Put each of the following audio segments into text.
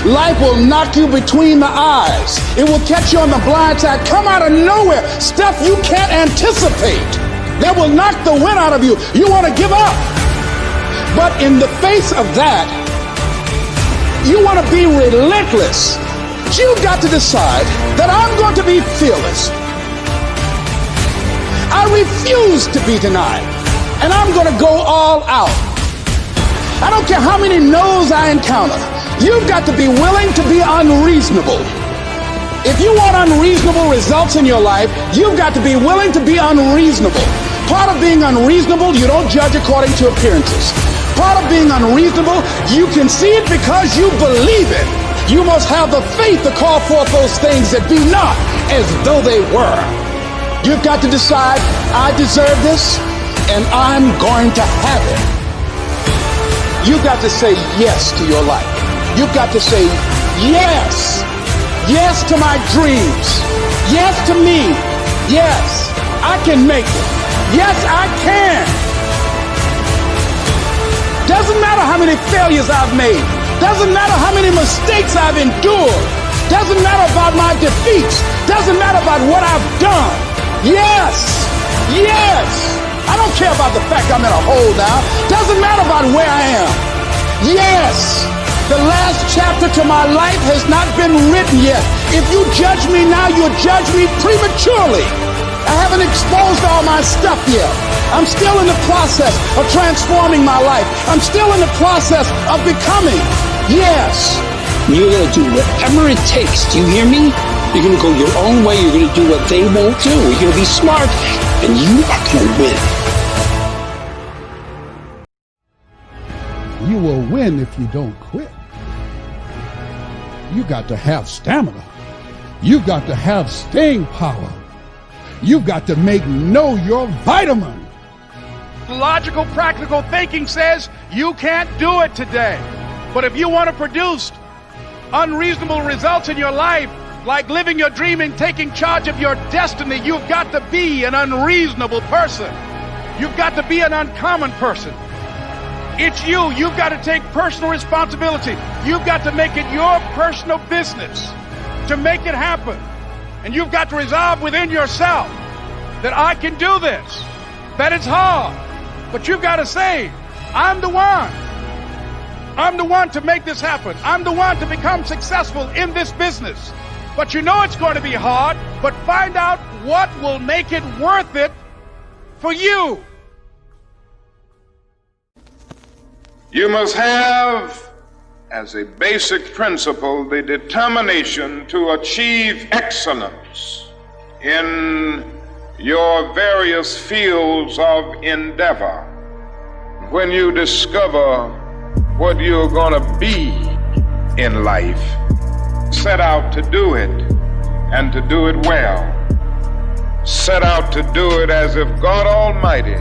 Life will knock you between the eyes. It will catch you on the blind side, come out of nowhere, stuff you can't anticipate. That will knock the wind out of you. You want to give up. But in the face of that, you want to be relentless. You've got to decide that I'm going to be fearless. I refuse to be denied, and I'm going to go all out. I don't care how many no's I encounter. You've got to be willing to be unreasonable. If you want unreasonable results in your life, you've got to be willing to be unreasonable. Part of being unreasonable, you don't judge according to appearances. Part of being unreasonable, you can see it because you believe it. You must have the faith to call forth those things that be not as though they were. You've got to decide, I deserve this, and I'm going to have it. You've got to say yes to your life. You've got to say yes. Yes to my dreams. Yes to me. Yes, I can make it. Yes, I can. Doesn't matter how many failures I've made. Doesn't matter how many mistakes I've endured. Doesn't matter about my defeats. Doesn't matter about what I've done. Yes. Yes. I don't care about the fact I'm in a hole now. Doesn't matter about where I am. Yes. The last chapter to my life has not been written yet. If you judge me now, you'll judge me prematurely. I haven't exposed all my stuff yet. I'm still in the process of transforming my life. I'm still in the process of becoming. Yes. You're going to do whatever it takes. Do you hear me? You're going to go your own way. You're going to do what they won't do. You're going to be smart, and you are going to win. You will win if you don't quit. You got to have stamina. You got to have staying power. You got to make no your vitamin. Logical, practical thinking says you can't do it today. But if you want to produce unreasonable results in your life, like living your dream and taking charge of your destiny, you've got to be an unreasonable person. You've got to be an uncommon person. It's you. You've got to take personal responsibility. You've got to make it your personal business to make it happen. And you've got to resolve within yourself that I can do this, that it's hard. But you've got to say, I'm the one. I'm the one to make this happen. I'm the one to become successful in this business. But you know it's going to be hard, but find out what will make it worth it for you. You must have, as a basic principle, the determination to achieve excellence in your various fields of endeavor. When you discover what you're going to be in life, set out to do it, and to do it well. Set out to do it as if God Almighty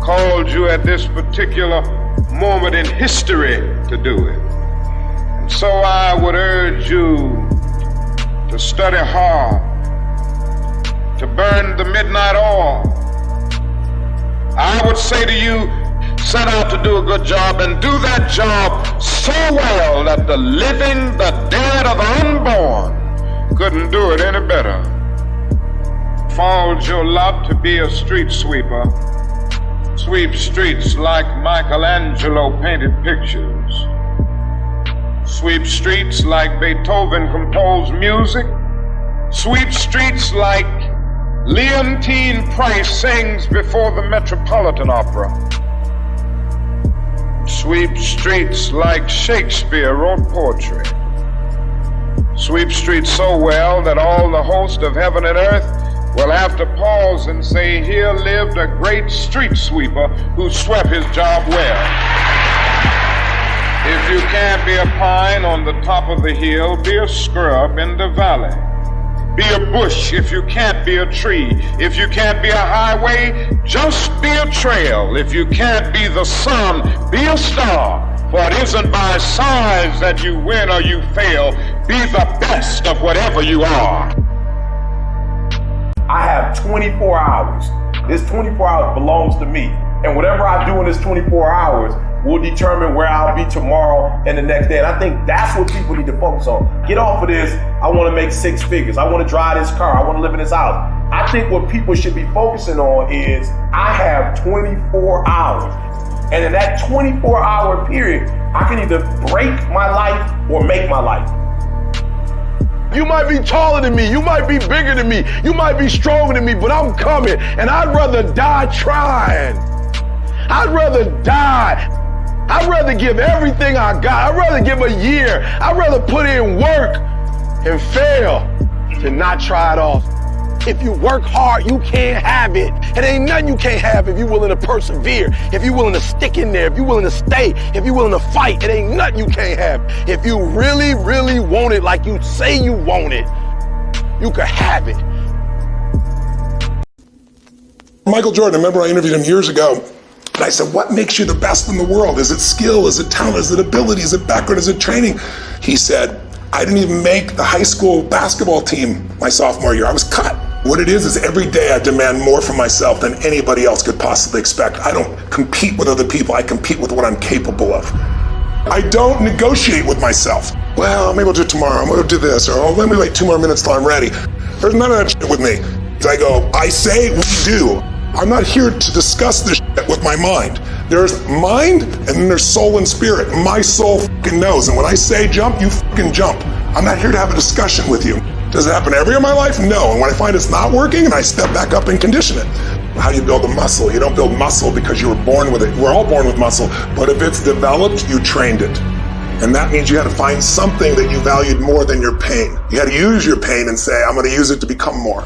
called you at this particular moment in history to do it. And so I would urge you to study hard, to burn the midnight oil. I would say to you, set out to do a good job and do that job so well that the living, the dead, or the unborn couldn't do it any better. Falls your lot to be a street sweeper. Sweep streets like Michelangelo painted pictures. Sweep streets like Beethoven composed music. Sweep streets like Leontine Price sings before the Metropolitan Opera. Sweep streets like Shakespeare wrote poetry. Sweep streets so well that all the host of heaven and earth will have to pause and say, here lived a great street sweeper who swept his job well. If you can't be a pine on the top of the hill, be a scrub in the valley. Be a bush if you can't be a tree. If you can't be a highway, just be a trail. If you can't be the sun, be a star. For it isn't by size that you win or you fail. Be the best of whatever you are. I have 24 hours. This 24 hours belongs to me. And whatever I do in this 24 hours will determine where I'll be tomorrow and the next day. And I think that's what people need to focus on. Get off of this, I want to make 6 figures. I want to drive this car. I want to live in this house. I think what people should be focusing on is I have 24 hours. And in that 24-hour period, I can either break my life or make my life. You might be taller than me, you might be bigger than me, you might be stronger than me, but I'm coming, and I'd rather die trying. I'd rather die. I'd rather give everything I got. I'd rather give a year. I'd rather put in work and fail to not try it off. If you work hard, you can't have it. It ain't nothing you can't have if you're willing to persevere, if you're willing to stick in there, if you're willing to stay, if you're willing to fight. It ain't nothing you can't have. If you really, really want it like you say you want it, you can have it. Michael Jordan, remember I interviewed him years ago, and I said, what makes you the best in the world? Is it skill? Is it talent? Is it ability? Is it background? Is it training? He said, I didn't even make the high school basketball team my sophomore year. I was cut. What it is every day I demand more from myself than anybody else could possibly expect. I don't compete with other people. I compete with what I'm capable of. I don't negotiate with myself. Well, maybe I'll do it tomorrow. I'm going to do this. Or, oh, let me wait 2 more minutes till I'm ready. There's none of that shit with me. I go, I say, we do. I'm not here to discuss this shit with my mind. There's mind and then there's soul and spirit. My soul fucking knows. And when I say jump, you fucking jump. I'm not here to have a discussion with you. Does it happen every year of my life? No. And when I find it's not working, and I step back up and condition it. How do you build a muscle? You don't build muscle because you were born with it. We're all born with muscle. But if it's developed, you trained it. And that means you had to find something that you valued more than your pain. You had to use your pain and say, I'm going to use it to become more.